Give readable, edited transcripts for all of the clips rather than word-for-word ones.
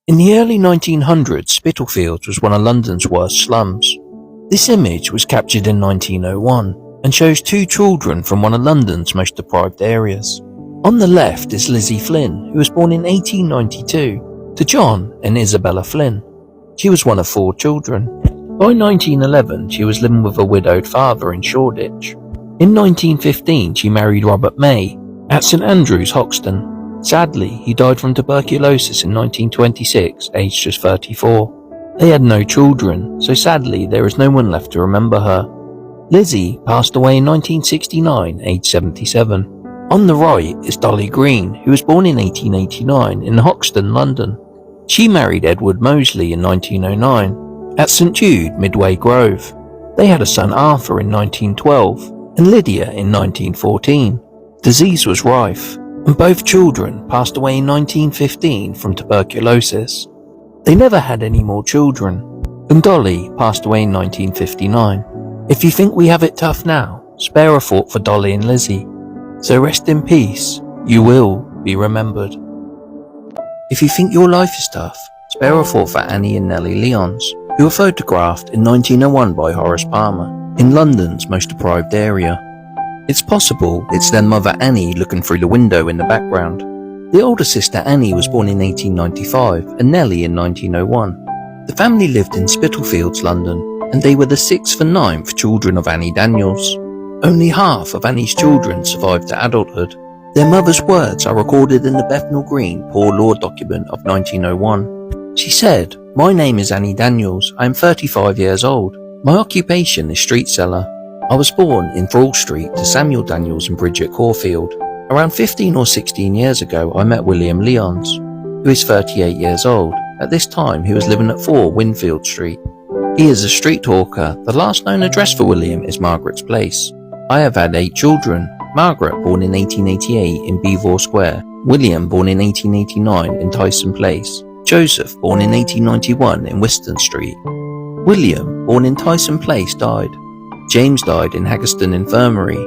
In the early 1900s, Spitalfields was one of London's worst slums. This image was captured in 1901 and shows two children from one of London's most deprived areas. On the left is Lizzie Flynn, who was born in 1892, to John and Isabella Flynn. She was one of 4 children. By 1911, she was living with a widowed father in Shoreditch. In 1915, she married Robert May at St Andrews, Hoxton. Sadly, he died from tuberculosis in 1926, aged just 34. They had no children, so sadly there is no one left to remember her. Lizzie passed away in 1969, aged 77. On the right is Dolly Green, who was born in 1889 in Hoxton, London. She married Edward Moseley in 1909 at St Jude, Midway Grove. They had a son Arthur in 1912 and Lydia in 1914. Disease was rife, and both children passed away in 1915 from tuberculosis. They never had any more children, and Dolly passed away in 1959. If you think we have it tough now, spare a thought for Dolly and Lizzie. So rest in peace, you will be remembered. If you think your life is tough, spare a thought for Annie and Nellie Lyons, who were photographed in 1901 by Horace Palmer in London's most deprived area. It's possible it's their mother Annie looking through the window in the background. The older sister Annie was born in 1895 and Nellie in 1901. The family lived in Spitalfields, London, and they were the 6th and 9th children of Annie Daniels. Only half of Annie's children survived to adulthood. Their mother's words are recorded in the Bethnal Green Poor Law document of 1901. She said, "My name is Annie Daniels. I am 35 years old. My occupation is street seller. I was born in Thrall Street to Samuel Daniels and Bridget Caulfield. Around 15 or 16 years ago, I met William Lyons, who is 38 years old. At this time, he was living at 4 Winfield Street. He is a street hawker. The last known address for William is Margaret's Place. I have had 8 children. Margaret, born in 1888 in Belvoir Square. William, born in 1889 in Tyson Place. Joseph, born in 1891 in Whiston Street. William, born in Tyson Place, died. James died in Haggerston Infirmary.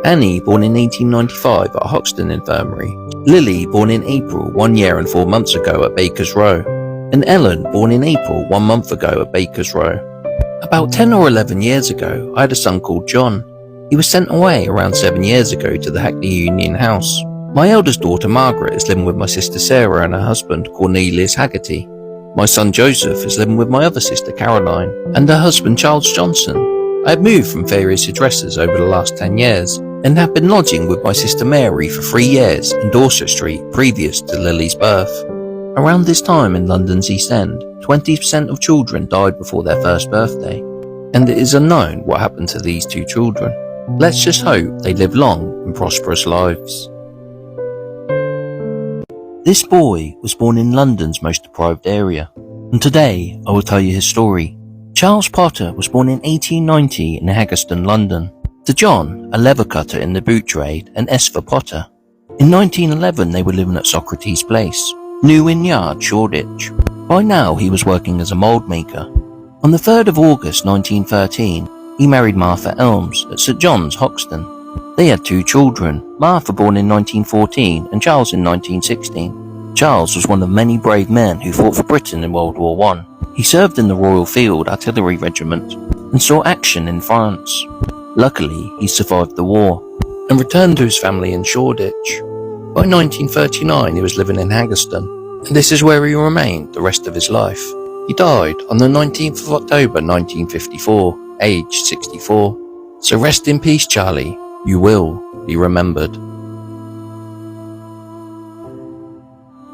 Annie, born in 1895 at Hoxton Infirmary. Lily, born in April 1 year and 4 months ago at Baker's Row. And Ellen, born in April 1 month ago at Baker's Row. About 10 or 11 years ago, I had a son called John. He was sent away around 7 years ago to the Hackney Union House. My eldest daughter Margaret is living with my sister Sarah and her husband Cornelius Haggerty. My son Joseph is living with my other sister Caroline and her husband Charles Johnson. I have moved from various addresses over the last 10 years and have been lodging with my sister Mary for 3 years in Dorset Street previous to Lily's birth. Around this time in London's East End, 20% of children died before their first birthday, and it is unknown what happened to these 2 children. Let's just hope they live long and prosperous lives. This boy was born in London's most deprived area, and today I will tell you his story. Charles Potter was born in 1890 in Haggerston, London, to John, a leather cutter in the boot trade, and Esther Potter. In 1911 they were living at Socrates Place, New Inn Yard, Shoreditch. By now he was working as a mould maker. On the 3rd of August 1913, he married Martha Elms at St John's, Hoxton. They had 2 children, Martha born in 1914 and Charles in 1916. Charles was one of many brave men who fought for Britain in World War I. He served in the Royal Field Artillery Regiment and saw action in France. Luckily, he survived the war and returned to his family in Shoreditch. By 1939, he was living in Haggerston, and this is where he remained the rest of his life. He died on the 19th of October 1954, aged 64. So rest in peace, Charlie. You will be remembered.